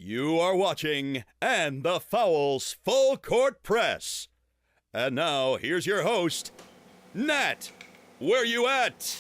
You are watching And the Foul's Full Court Press. And now, here's your host, Nat. Where you at?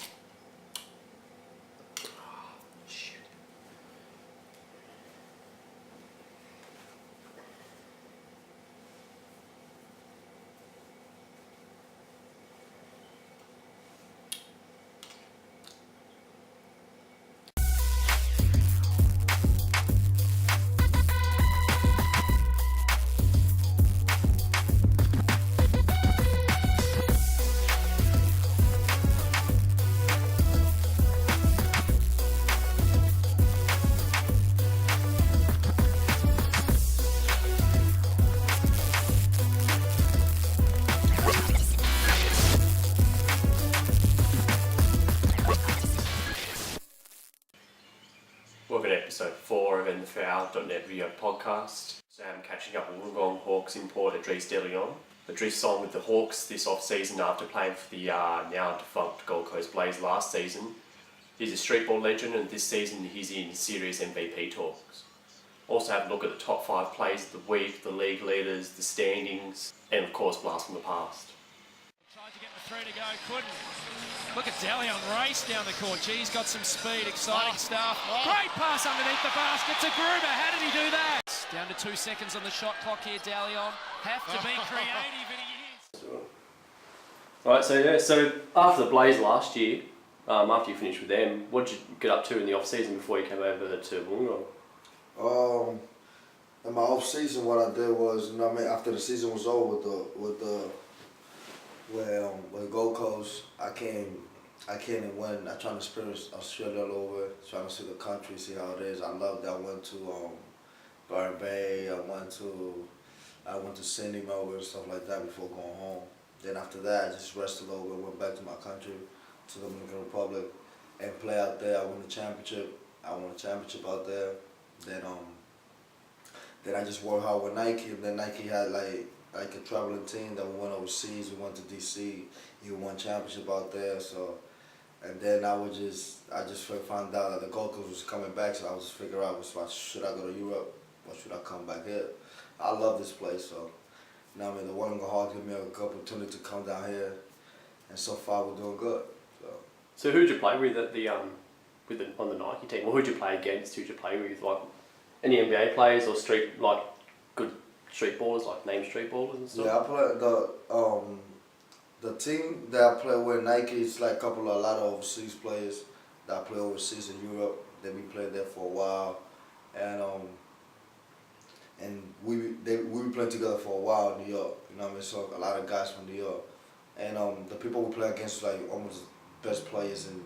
Welcome to episode 4 of AndTheFoul.net video podcast. So I'm catching up with Wollongong Hawks import Adris Deleon. Adris signed with the Hawks this off-season after playing for the now defunct Gold Coast Blaze last season. He's a streetball legend, and this season he's in serious MVP talks. Also have a look at the top 5 players of the week, the league leaders, the standings, and of course blast from the past. Tried to get the 3 to go, couldn't. Look at Deleon race down the court. He's got some speed, exciting stuff. Great pass underneath the basket to Gruber. How did he do that? Down to 2 seconds on the shot clock here, Deleon. Have to be creative, and he is. Alright, so after the Blaze last year, after you finished with them, what did you get up to in the off-season before you came over to Wollongong? In my off-season, what I did was, after the season was over with Gold Coast, I came and went. I tried to experience Australia all over, trying to see the country, see how it is. I loved it. I went to Byron Bay. I went to Sydney, Melbourne, stuff like that before going home. Then after that, I just rested a little bit, went back to my country, to the Dominican Republic, and play out there. I won the championship. I won a championship out there. Then I just worked hard with Nike. And then Nike had like a traveling team that we went overseas. We went to DC. We won championship out there. So, and then I just found out that the Gold Coast was coming back. So I was just figure out, should I go to Europe or should I come back here? I love this place. So, the Wollongong Hawks gave me a good opportunity to come down here, and so far we're doing good. So who did you play with on the Nike team? Or who did you play against? Who did you play with? Like any NBA players or good street ballers, like name street ballers and stuff? Yeah, I play the team that I play with Nike is like a lot of overseas players that I play overseas in Europe. Then we played there for a while, and we been playing together for a while in New York. So a lot of guys from New York, and the people we play against like almost the best players in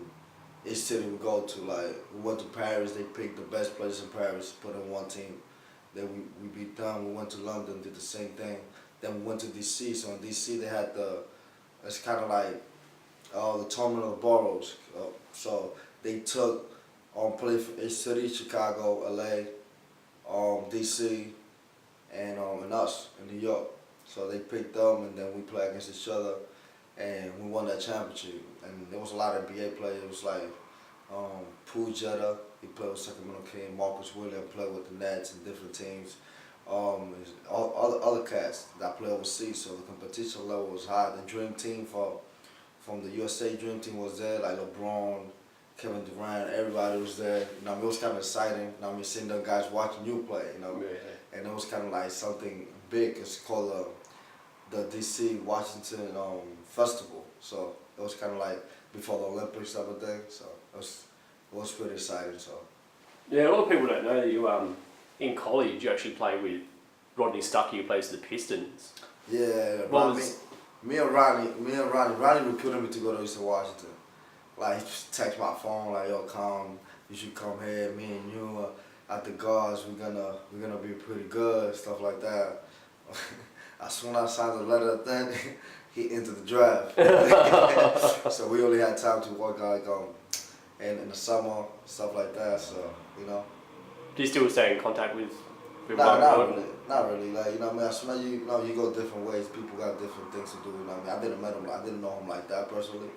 each city we go to. Like we went to Paris, they picked the best players in Paris, put in one team. Then we beat them. We went to London, did the same thing. Then we went to DC. So in DC they had it's kind of like the tournament of boroughs. So they took play for each city: Chicago, LA, DC, and us in New York. So they picked them, and then we played against each other, and we won that championship. And there was a lot of NBA players. It was like Pooh Jetta, he played with Sacramento King. Marcus Williams played with the Nets and different teams. All other cats that play overseas, so the competition level was high. The dream team from the USA Dream Team was there, like LeBron, Kevin Durant, everybody was there. It was kind of exciting. Seeing the guys watching you play, Yeah. And it was kind of like something big. It's called the DC Washington Festival. So it was kind of like before the Olympics type of thing. So it was pretty exciting. So yeah, a lot of people don't know that you in college you actually play with Rodney Stuckey, who plays for the Pistons. Yeah, me and Ronnie recruited me to go to Eastern Washington. Like he just text my phone like, yo, you should come here. Me and you at the guards, we're gonna be pretty good, stuff like that. As soon as I signed the letter, then he entered the draft. So we only had time to work like and in the summer, stuff like that. So Do you still stay in contact with? Not really. Like as soon as you go different ways. People got different things to do. I didn't met him. I didn't know him like that personally.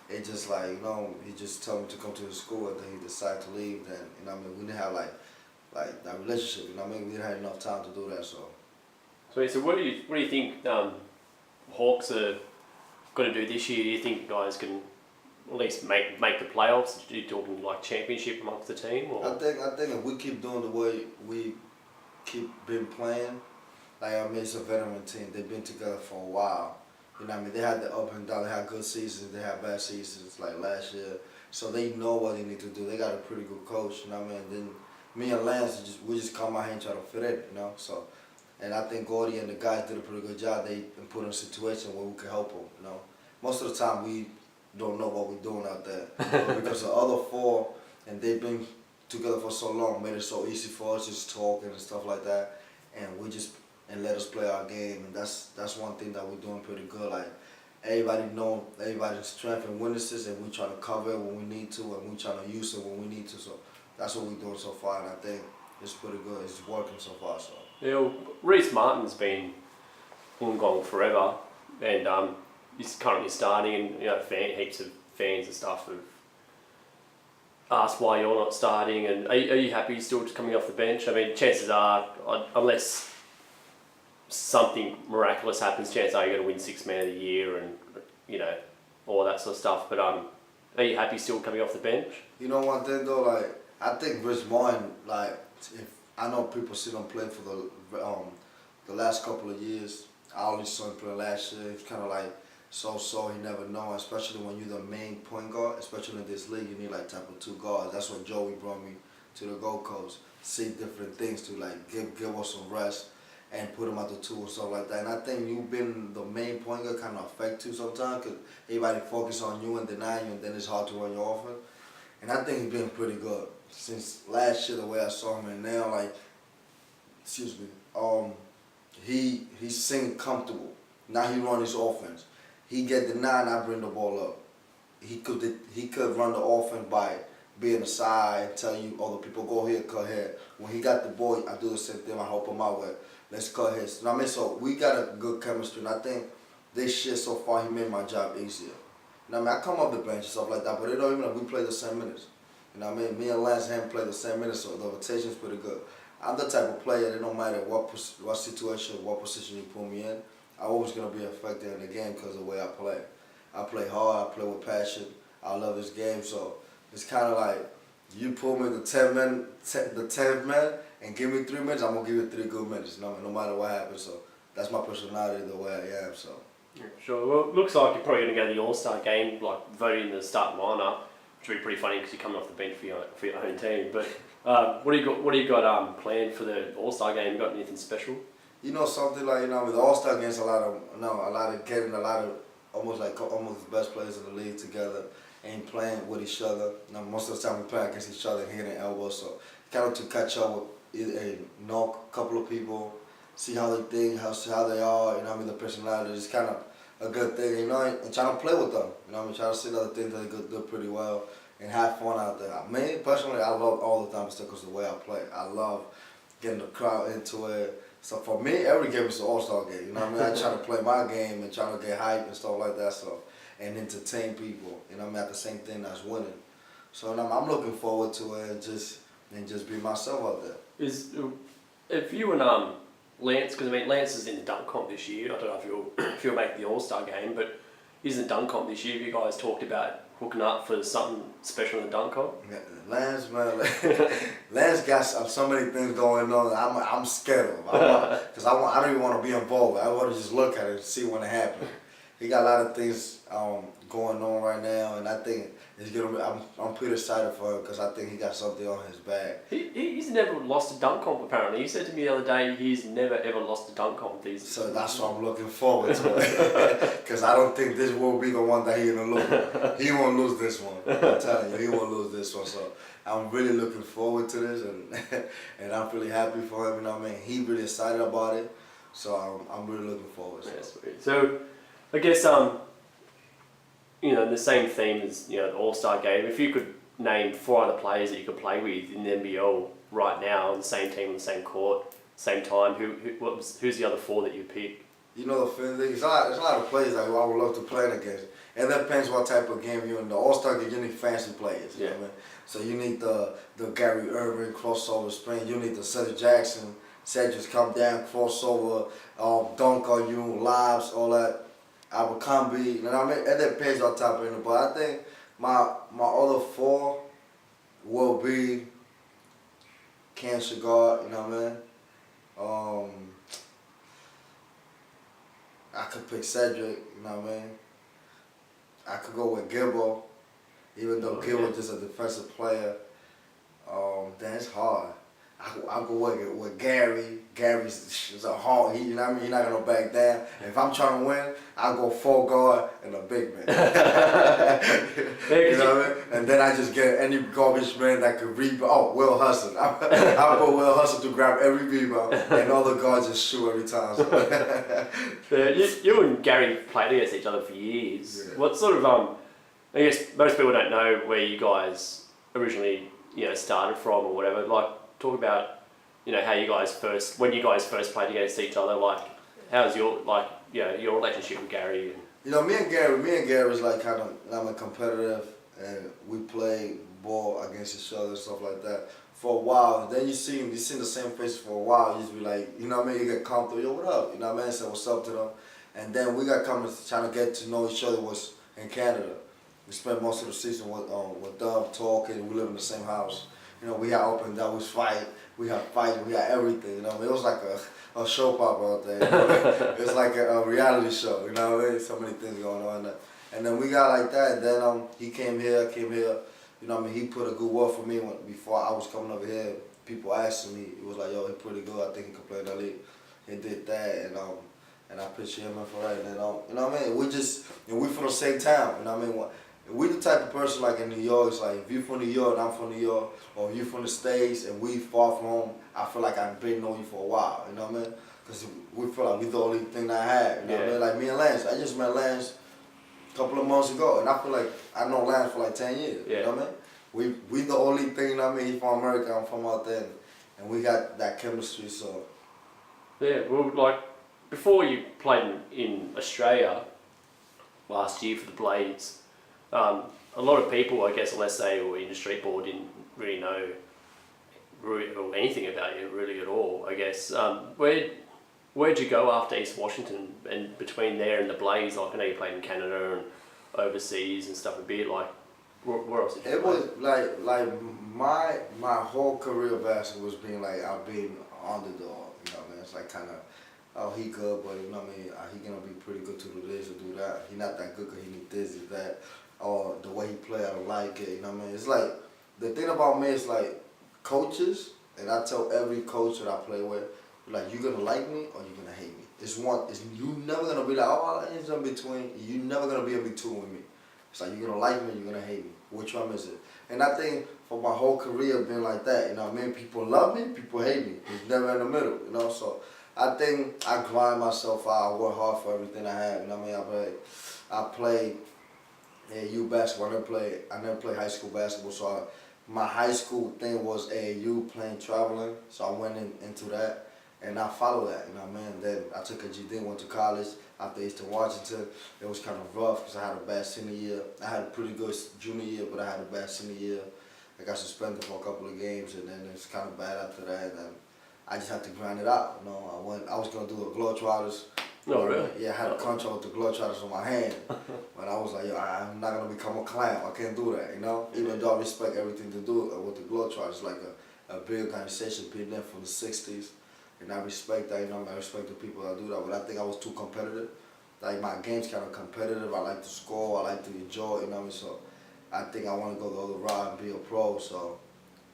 It just like he just told me to come to his school, and then he decided to leave. Then we didn't have like like that relationship. You know what I mean? We didn't have enough time to do that, so. So what do you think Hawks are going to do this year? Do you think guys can at least make the playoffs? Are you talking like championship amongst the team? Or? I think if we keep doing the way we keep been playing, like I mean, it's a veteran team. They've been together for a while. You know what I mean? They had the up and down. They had good seasons. They had bad seasons like last year. So they know what they need to do. They got a pretty good coach. You know what I mean? And then me and Lance, we just come out here and try to fit in. You know, so. And I think Gordy and the guys did a pretty good job. They put in a situation where we could help them. You know, most of the time we don't know what we're doing out there because the other four, and they've been together for so long, made it so easy for us just talking and stuff like that, and and let us play our game. And that's one thing that we're doing pretty good. Like everybody know everybody's strength and weaknesses, and we try to cover it when we need to, and we try to use it when we need to. So that's what we're doing so far, and I think it's pretty good. It's working so far. So. Yeah, well, Reece Martin's been Wollongong forever, and he's currently starting, and heaps of fans and stuff have asked why you're not starting. And are you happy still coming off the bench? I mean, chances are, unless something miraculous happens, chances are you're going to win Sixth Man of the Year and all that sort of stuff. But are you happy still coming off the bench? You know one thing though, like I think Reece Martin, like if I know people see him play for the last couple of years. I only saw him play last year. It's kind of like so. He never know, especially when you're the main point guard. Especially in this league, you need like type of two guards. That's what Joey brought me to the Gold Coast. See different things to like give us some rest and put him at the two and stuff like that. And I think you been the main point guard kind of affect you sometimes because everybody focus on you and deny you, and then it's hard to run your offense. And I think he's been pretty good since last year. The way I saw him, and now like, he seemed comfortable. Now he run his offense. He get the 9, I bring the ball up. He could run the offense by being aside and tell you other people go here, cut here. When he got the ball, I do the same thing. I help him out with let's cut his. You know what I mean? So we got a good chemistry, and I think this year so far he made my job easier. You know what I mean? I come off the bench and stuff like that, but it don't even know we play the same minutes. You know what I mean? Me and Lance haven't played the same minutes, so the rotation's pretty good. I'm the type of player that no matter what situation, what position you put me in, I'm always going to be effective in the game because of the way I play. I play hard, I play with passion, I love this game, so it's kind of like you put me the 10th man and give me 3 minutes, I'm going to give you 3 good minutes, you know, no matter what happens. So that's my personality, the way I am. So. Yeah, sure. Well, it looks like you're probably going to go to the All-Star game, like voting the starting lineup, which would be pretty funny because you're coming off the bench for your own team. But what do you got planned for the All-Star game? You got anything special? You know, something like, with the All-Star games, getting almost the best players in the league together and playing with each other. Now, most of the time we play against each other, hitting elbows, so kind of to catch up with a couple of people, see how they think, how they are, the personality. It's kind of a good thing, and trying to play with them, trying to see other things that they do pretty well and have fun out there. Me, personally, I love all the time because of the way I play. I love getting the crowd into it. So for me, every game is an all-star game, I try to play my game and try to get hype and stuff like that, so, and entertain people, at the same thing as winning. So I'm looking forward to it and just be myself out there. If you and Lance, because Lance is in the dunk comp this year. I don't know if you'll make the All-Star game, but he's in the dunk comp this year. Have you guys talked about hooking up for something special in the dunk comp? Yeah, Lance, man, Lance got so many things going on. I'm scared of because I don't even want to be involved. I want to just look at it and see when it happens. He got a lot of things going on right now, and I think it's gonna be. I'm pretty excited for him because I think he got something on his back. He's never lost a dunk comp. Apparently, he said to me the other day he's never ever lost a dunk comp. So that's what I'm looking forward to it because I don't think this will be the one that he's gonna lose. He won't lose this one. I'm telling you, he won't lose this one. So I'm really looking forward to this, and I'm really happy for him. He really excited about it. So I'm really looking forward. Yeah, sweet. So I guess the same theme as the All-Star game. If you could name 4 other players that you could play with in the NBL right now on the same team on the same court, same time, who's the other 4 that you pick? You know the feeling. There's a lot of players that I would love to play against. And that depends what type of game you're in. The All-Star game, you need fancy players. You know what I mean? So you need the Gary Irvin crossover sprint. You need the Cedric Jackson. Cedric come down, crossover, dunk on you, lobs, all that. Abercrombie. You know what I mean? It depends what type of it. But I think my other four will be cancer guard. You know what I mean? I could pick Cedric. You know what I mean? I could go with Gibbo, even though Gibbo is a defensive player. Then it's hard. I go with Gary. Gary's a hard. You know what I mean? He's not gonna back down. If I'm trying to win, I go full guard and a big man. You know what I mean? And then I just get any garbage man that could rebound. Oh, Will Hudson. I'll go Will Hudson to grab every rebound, and all the guards just shoot every time. So. You and Gary played against each other for years. Yeah. What sort of I guess most people don't know where you guys originally started from or whatever. Like, talk about how you guys when you guys first played against each other. Like, how's your your relationship with Gary? Me and Gary was like kind of competitive, and we play ball against each other and stuff like that for a while. Then you see the same faces for a while. You just be like, you get comfortable. Yo, what up? You know what I mean? Say what's up to them, and then we got trying to get to know each other was in Canada. We spent most of the season with them talking. We live in the same house. We had up and down. We fight. We had fights. We had everything. It was like a show pop out there. It was like a reality show. You know what I mean? So many things going on there. And then we got like that. And then he came here. You know what I mean? He put a good word for me before I was coming over here. People asking me. It was like, yo, he's pretty good. I think he could play in the league. He did that, and I picture him in for that. And you know what I mean? We from the same town. You know what I mean? We the type of person like in New York, it's like if you from New York and I'm from New York, or if you from the States and we far from home, I feel like I've been knowing you for a while, you know what I mean? Because we feel like we the only thing that I have, you know what I mean? Like me and Lance, I just met Lance a couple of months ago, and I feel like I know Lance for like 10 years, you know what I mean? We the only thing, you know what I mean? He's from America, I'm from out there, and we got that chemistry, so. Yeah, well, like, before you played in Australia last year for the Blades, a lot of people, I guess, unless they were in the street ball, didn't really know anything about you really at all, I guess. Where'd you go after East Washington, and between there and the Blades? Like, I know you played in Canada and overseas and stuff a bit. Like, where else did you play? It was like my whole career of basketball was being like I've been underdog. You know what I mean? It's like kind of, oh, he good, but you know what I mean? He gonna be pretty good to do this or do that. He not that good because he need this, or that. Or the way he play, I don't like it, you know what I mean? It's like, the thing about me is like, coaches, and I tell every coach that I play with, like, you gonna like me or you gonna hate me. You never gonna be like, oh, it's in between. You never gonna be in between with me. It's like, you're gonna like me or you're gonna hate me. Which one is it? And I think for my whole career being like that, you know what I mean? People love me, people hate me. It's never in the middle, you know? So I think I grind myself out, I work hard for everything I have, you know what I mean? I play AAU basketball. I never played high school basketball, so my high school thing was AAU, playing traveling. So I went into that, and I followed that. You know what I mean? Then I took a GD, went to college after Eastern Washington. It was kind of rough because I had a bad senior year. I had a pretty good junior year, but I had a bad senior year. I got suspended for a couple of games, and then it's kind of bad after that. And I just had to grind it out. You know, I was gonna do a Globetrotters. Oh, really? Yeah, I had a contract with the Globetrotters on my hand. But I was like, yo, I'm not going to become a clown. I can't do that, you know? Even though I respect everything to do with the Globetrotters, like a big organization, been there from the 60s. And I respect that, you know, I respect the people that do that. But I think I was too competitive. Like, my game's kind of competitive. I like to score. I like to enjoy, you know what I mean? So I think I want to go the other route and be a pro. So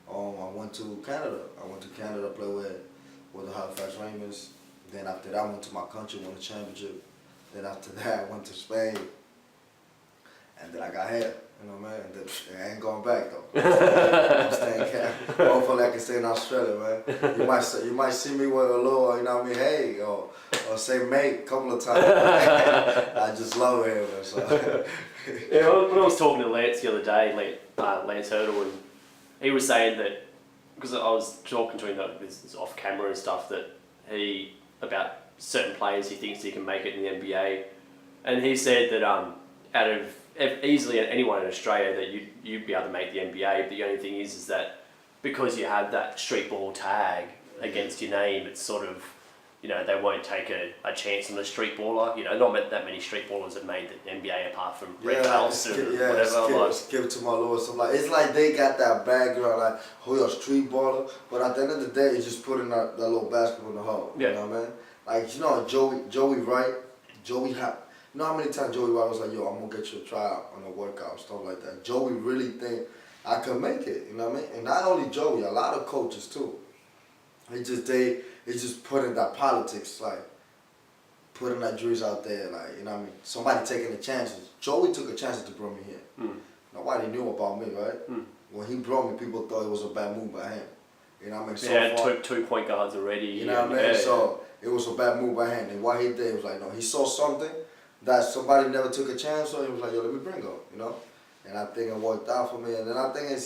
I went to Canada. I went to Canada to play with the Halifax Ravens. Then after that, I went to my country, won a championship. Then after that, I went to Spain. And then I got here, you know, man. And then I ain't going back, though. I'm staying here. Hopefully I can stay in Australia, man. You might see me with a little, you know what I mean, hey, or say mate a couple of times. I just love it here, man. So. Yeah, when I was talking to Lance the other day, Lance Hurdle, and he was saying that, because I was talking to him, this off camera and stuff, that he, about certain players he thinks he can make it in the NBA. And he said that out of easily anyone in Australia that you'd be able to make the NBA, but the only thing is that because you have that street ball tag against your name, it's sort of, you know, they won't take a chance on a street baller. You know, not that many street ballers have made the NBA apart from Red House or whatever. Skip to my Lord. So like, it's like they got that background, like, who you're a street baller, but at the end of the day, it's just putting that little basketball in the hole. Yeah. You know what I mean? Like, you know, Joey Wright, you know how many times Joey Wright was like, yo, I'm gonna get you a tryout on a workout, stuff like that. Joey really think I can make it, you know what I mean? And not only Joey, a lot of coaches too. It's just putting that politics, like, putting that juice out there, like, you know what I mean? Somebody taking the chances. Joey took a chance to bring me here. Nobody knew about me, right? When he brought me, people thought it was a bad move by him. You know what I mean? So he had two point guards already. You know what I mean? So it was a bad move by him. And what he did was like, no, he saw something that somebody never took a chance on. He was like, yo, let me bring her, you know? And I think it worked out for me. And then I think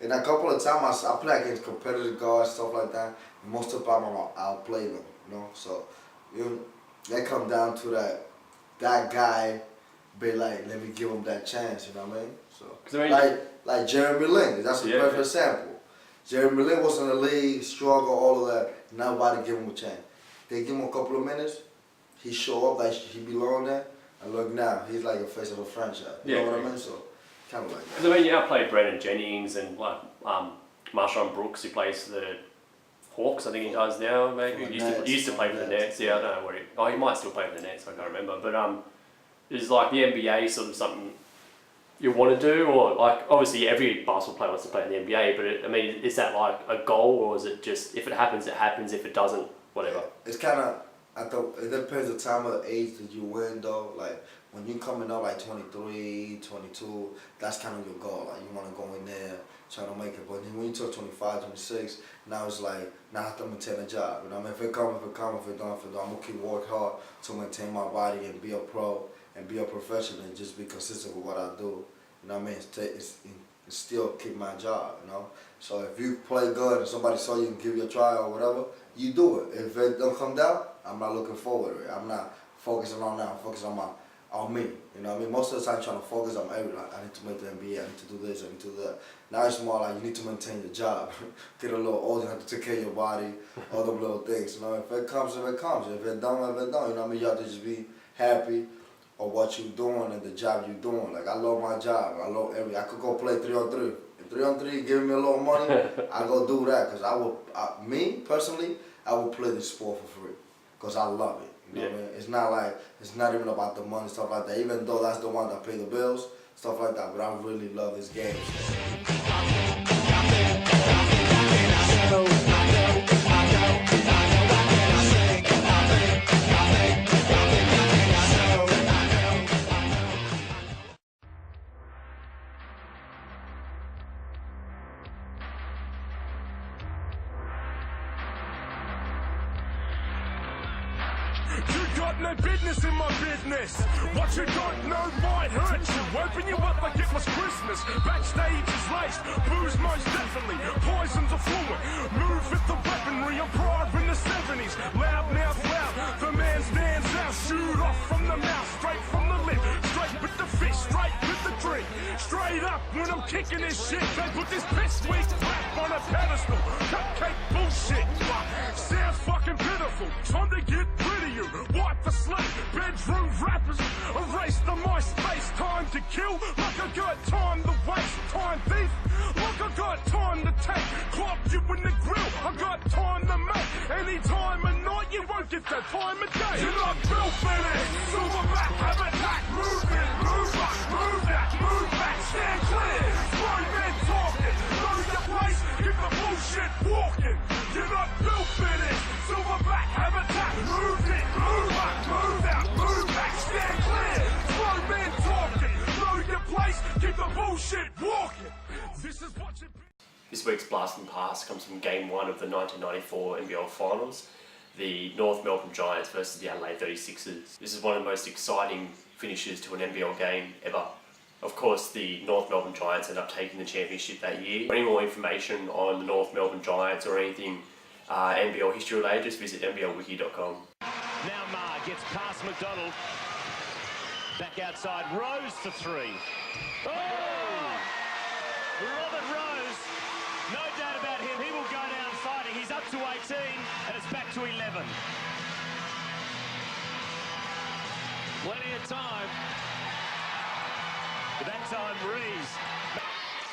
and a couple of times I play against competitive guards, stuff like that. And most of the time I'll play them, you know? So they come down to that guy be like, let me give him that chance, you know what I mean? So like Jeremy Lin, that's a perfect example. Jeremy Lin was in the league, struggle, all of that. Nobody give him a chance. They give him a couple of minutes, he show up like he belong there, and look now, he's like a face of a franchise. You know what I mean? So kind of like that. Because I mean, you outplayed Brandon Jennings and like Marshawn Brooks, who plays for the Hawks, I think he does now, maybe. He used to play for the Nets. Yeah, I don't know what he might still play for the Nets, I can't remember. But is like the NBA sort of something you want to do, or like obviously every basketball player wants to play in the NBA, but I mean, is that like a goal, or is it just if it happens, it happens, if it doesn't, whatever? It's kind of, I thought it depends the time of the age that you win though. Like when you're coming up like 23, 22, that's kind of your goal. Like you want to go in there, try to make it. But when you turn 25, 26, now it's like, now I have to maintain a job. You know what I mean? If it comes, if it don't, I'm going to keep work hard to maintain my body and be a pro and be a professional and just be consistent with what I do. You know what I mean? It's still keep my job, you know? So if you play good and somebody saw you and give you a try or whatever, you do it. If it don't come down, I'm not looking forward to it. I'm not focusing on that. I'm focusing on me. You know what I mean? Most of the time, I'm trying to focus on everything. Like, I need to make the NBA. I need to do this. I need to do that. Now it's more like you need to maintain your job. Get a little older, you have to take care of your body, all them little things. You know, if it comes, if it comes. If it don't, if it don't. You know what I mean? You have to just be happy of what you're doing and the job you're doing. Like, I love my job. I could go play 3-on-3. If 3-on-3 giving me a little money, I go do that. Because me, personally, I will play this sport for free. Because I love it. You know what I mean? It's not even about the money, stuff like that. Even though that's the one that pay the bills, stuff like that. But I really love this game. You got no business in my business. What you don't know might hurt you. Open you up like it was Christmas. Backstage is laced, booze most definitely. Poison's a fluid. Move with the weaponry of pride in the 70s. Loud mouth loud, the man stands out. Shoot off from the mouth, straight from the lip. Straight with the fish, straight with the drink. Straight up when I'm kicking this shit. They put this piss weak crap on a pedestal. Cupcake bullshit. Sounds fucking pitiful. Time to get rid of you. Wipe the slate, bedroom rappers, erase the MySpace. Time to kill, like I got time to waste. Time thief, like I got time to take. Clock you in the grill, I got time to make. Any time of night, you won't get that time of day. You're not built for this. Silverback, have attack, move in, move up, move that, move back, stand clear. Slow men talking, know your place, keep the bullshit walking. You're not built for this. Silverback, have attack, move in, move up, move out, move back, stand clear. Slow men talking, know your place, keep the bullshit walking. This is what you. This week's Blast and Pass comes from Game 1 of the 1994 NBL Finals, the North Melbourne Giants versus the Adelaide 36ers. This is one of the most exciting finishes to an NBL game ever. Of course, the North Melbourne Giants ended up taking the championship that year. For any more information on the North Melbourne Giants or anything NBL history related, just visit nblwiki.com. Now Ma gets past McDonald. Back outside, Rose for three. Oh! Robert Rose, no doubt about him, he will go down fighting. He's up to 18 and it's back to 11. Plenty of time. At that time, Rees.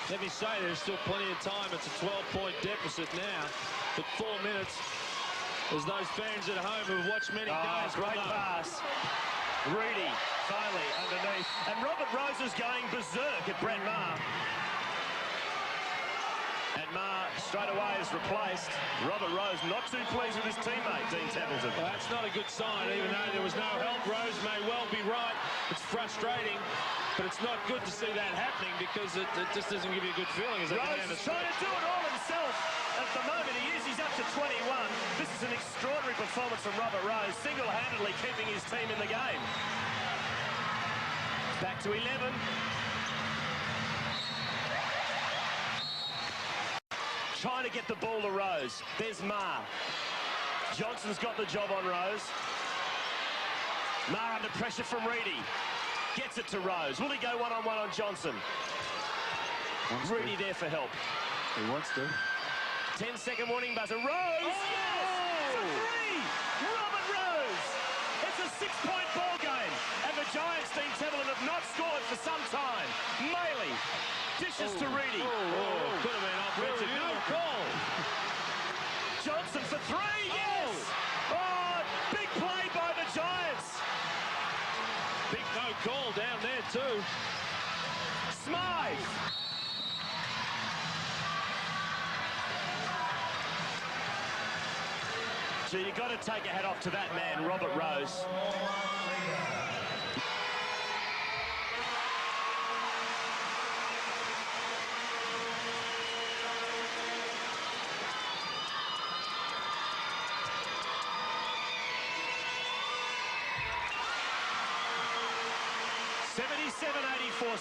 Let me say, there's still plenty of time. It's a 12-point deficit now. But 4 minutes, as those fans at home who've watched many games. Great pass. Rudy, finally, underneath. And Robert Rose is going berserk at Brett Maher. And Maher straight away is replaced. Robert Rose not too pleased with his teammate, Dean Templeton. Well, that's not a good sign, even though there was no help. Rose may well be right. It's frustrating, but it's not good to see that happening because it just doesn't give you a good feeling. As Rose is trying to do it all himself. At the moment he is, he's up to 21. This is an extraordinary performance from Robert Rose, single-handedly keeping his team in the game. Back to 11. Trying to get the ball to Rose. There's Maher. Johnson's got the job on Rose. Maher under pressure from Reedy. Gets it to Rose. Will he go one-on-one on Johnson? Reedy there for help. He wants to. 10-second warning buzzer. Rose! Oh! Yes! It's a three! Robert Rose! It's a 6-point ball game. And the Giants, Dean Templeton, have not scored for some time. Maley dishes to Reedy. Could have been offensive. No call. Johnson for three. Yes! Oh, big play by the Giants. Big no call down there too. Smythe. So you got to take a hat off to that man, Robert Rose.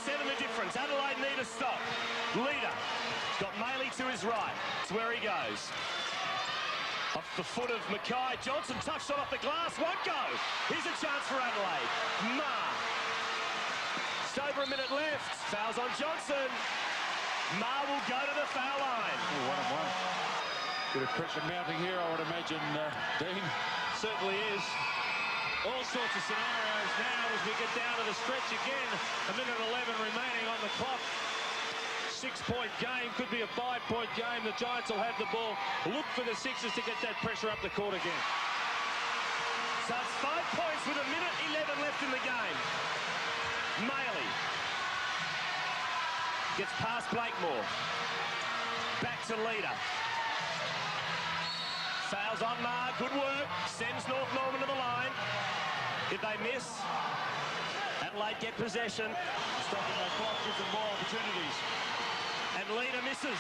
Seven the difference. Adelaide need a stop. Leader got Maley to his right. It's where he goes. Off the foot of Mackay. Johnson touched shot off the glass. Won't go. Here's a chance for Adelaide. Maher. Just over a minute left. Fouls on Johnson. Maher will go to the foul line. One-on-one. Bit of pressure mounting here, I would imagine, Dean. Certainly is. All sorts of scenarios now as we get down to the stretch again. A minute 11 remaining on the clock. 6-point game, could be a 5-point game. The Giants will have the ball. Look for the Sixers to get that pressure up the court again. So it's 5 points with a minute 11 left in the game. Maley gets past Blakemore. Back to Leader. Fouls on Maher, good work. Sends North Melbourne to the line. If they miss, Adelaide get possession. Stopping that clock gives them more opportunities. And Leader misses.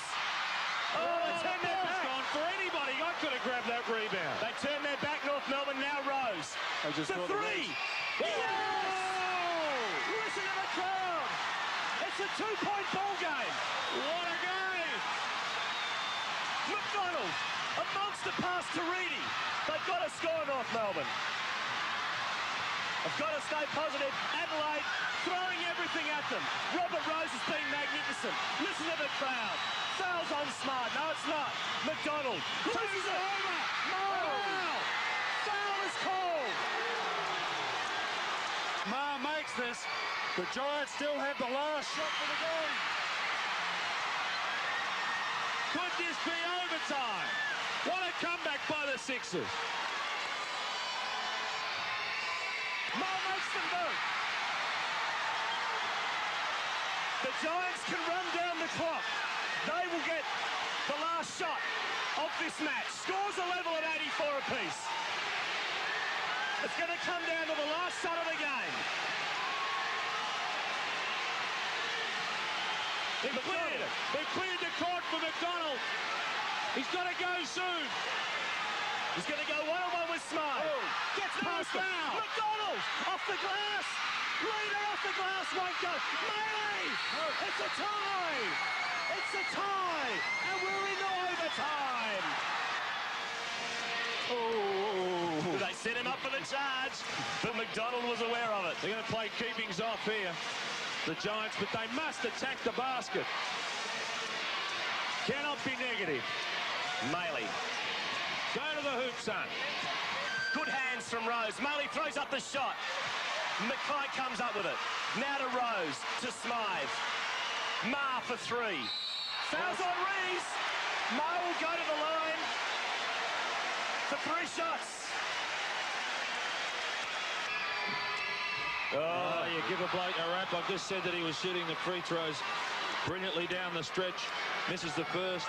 Oh, they turned their back. Gone for anybody. I could have grabbed that rebound. They turn their back, North Melbourne, now Rose. The three. Yes! Listen to the crowd. It's a 2-point ball game. What a game. McDonald, a monster pass to Reedy. They've got to score, North Melbourne. I've got to stay positive. Adelaide throwing everything at them. Robert Rose has been magnificent. Listen to the crowd. Fouls on Smart. No, it's not. McDonald. Loses it over. No. Wow. Foul is called. Maher makes this. The Giants still have the last shot for the game. Could this be overtime? What a comeback by the Sixers. Maher makes them do. The Giants can run down the clock. They will get the last shot of this match. Scores are level at 84 apiece. It's going to come down to the last shot of the game. They cleared the court for McDonald. He's got to go soon. He's going to go one-on-one with Smythe. Gets past him. McDonald off the glass. Leader off the glass won't go. Maley! It's a tie. It's a tie. And we're into overtime. Oh. Do they set him up for the charge, but McDonald was aware of it. They're going to play keepings off here, the Giants, but they must attack the basket. Cannot be negative. Maley. Go to the hoop, son. Good hands from Rose. Maley throws up the shot. Mackay comes up with it. Now to Rose, to Smythe. Ma for three. Fouls on Rees. Ma will go to the line for 3 shots. Oh, you give a bloke a rap. I've just said that he was shooting the free throws brilliantly down the stretch. Misses the first.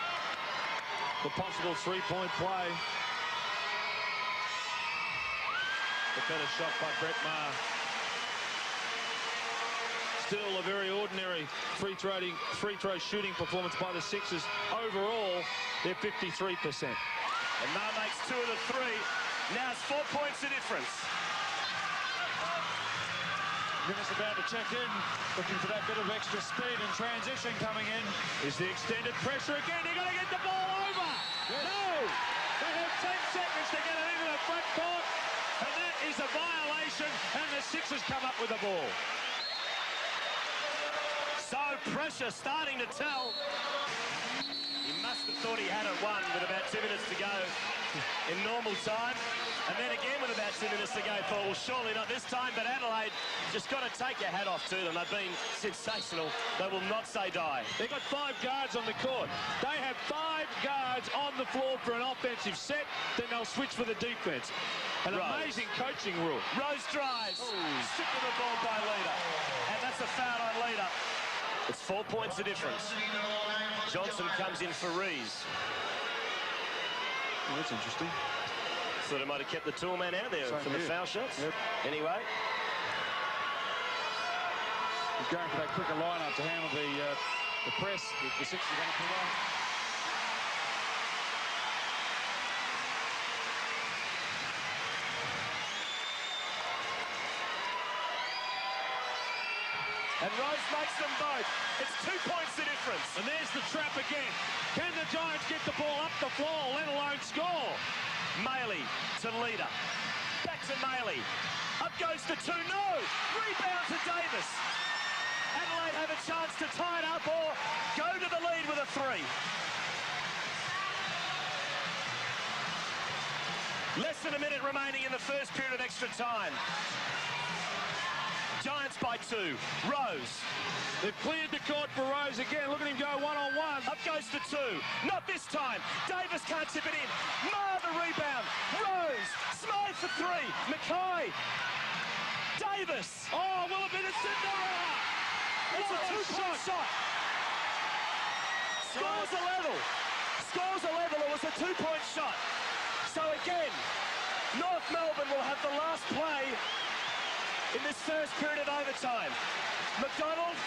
The possible three-point play. The better shot by Brett Maher. Still a very ordinary free throw shooting performance by the Sixers. Overall, they're 53%. And Maher makes 2 of the 3. Now it's 4 points the difference. Minutes about to check in, looking for that bit of extra speed and transition coming in. Is the extended pressure again? They're going to get the ball over. Yes. No! They have 10 seconds to get it into the front court, and that is a violation, and the Sixers come up with the ball. So pressure starting to tell. He must have thought he had it won with about 2 minutes to go in normal time. And then again with about 2 minutes to go, thought, well, surely not this time, but Adelaide just got to take your hat off to them. They've been sensational. They will not say die. They've got 5 guards on the court. They have 5 guards on the floor for an offensive set, then they'll switch for the defense. An amazing coaching rule. Rose drives. Stick with the ball by Leader. And that's a foul on Leader. It's 4 points the difference. Johnson comes in for Rees. Oh, that's interesting. Thought he might have kept the tool man out there for the foul shots. Yep. Anyway. He's going for that quicker lineup to handle the press. The Sixers are going to put on. And Rose makes them both. It's 2 points the difference. And there's the trap again. Can the Giants get the ball up the floor, let alone score? Maley to Leader. Back to Maley. Up goes to 2. No! Rebound to Davis. Adelaide have a chance to tie it up or go to the lead with a 3. Less than a minute remaining in the first period of extra time. Giants by 2. Rose. They've cleared the court for Rose again. Look at him go one-on-one. Up goes to 2. Not this time. Davis can't tip it in. Ma the rebound. Rose. Smythe for 3. Mackay. Davis. Oh, will it be the Cinderella? It's a 2-point shot. Scores a level. Scores a level. It was a 2-point shot. So again, North Melbourne will have the last play in this first period of overtime. McDonald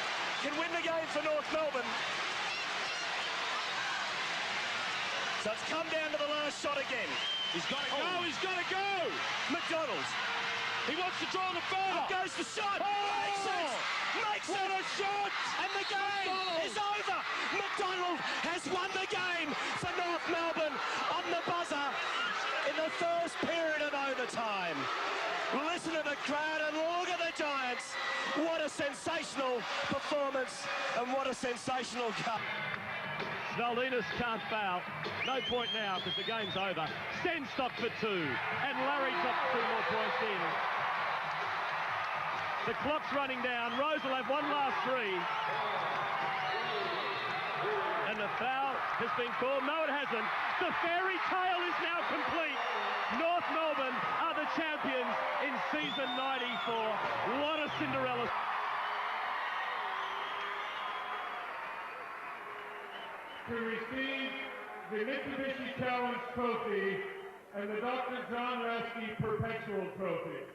can win the game for North Melbourne. So it's come down to the last shot again. He's got to go, he's got to go! McDonald. He wants to draw the further. Up goes the shot. Oh! Makes it. Makes What it. a shot! And the game is over. McDonald has won the game for North Melbourne on the buzzer in the first period of overtime. Listen to the crowd and look at the Giants. What a sensational performance and what a sensational cut. Valdinas can't foul. No point now because the game's over. Sten stopped for 2. And Larry got 2 more points in. The clock's running down. Rose will have one last 3. And the foul has been called. No, it hasn't. The fairy tale is now complete. North Melbourne are the champions in season 94. What a Cinderella. To receive the Mitsubishi Challenge Trophy and the Dr. John Rasky Perpetual Trophy.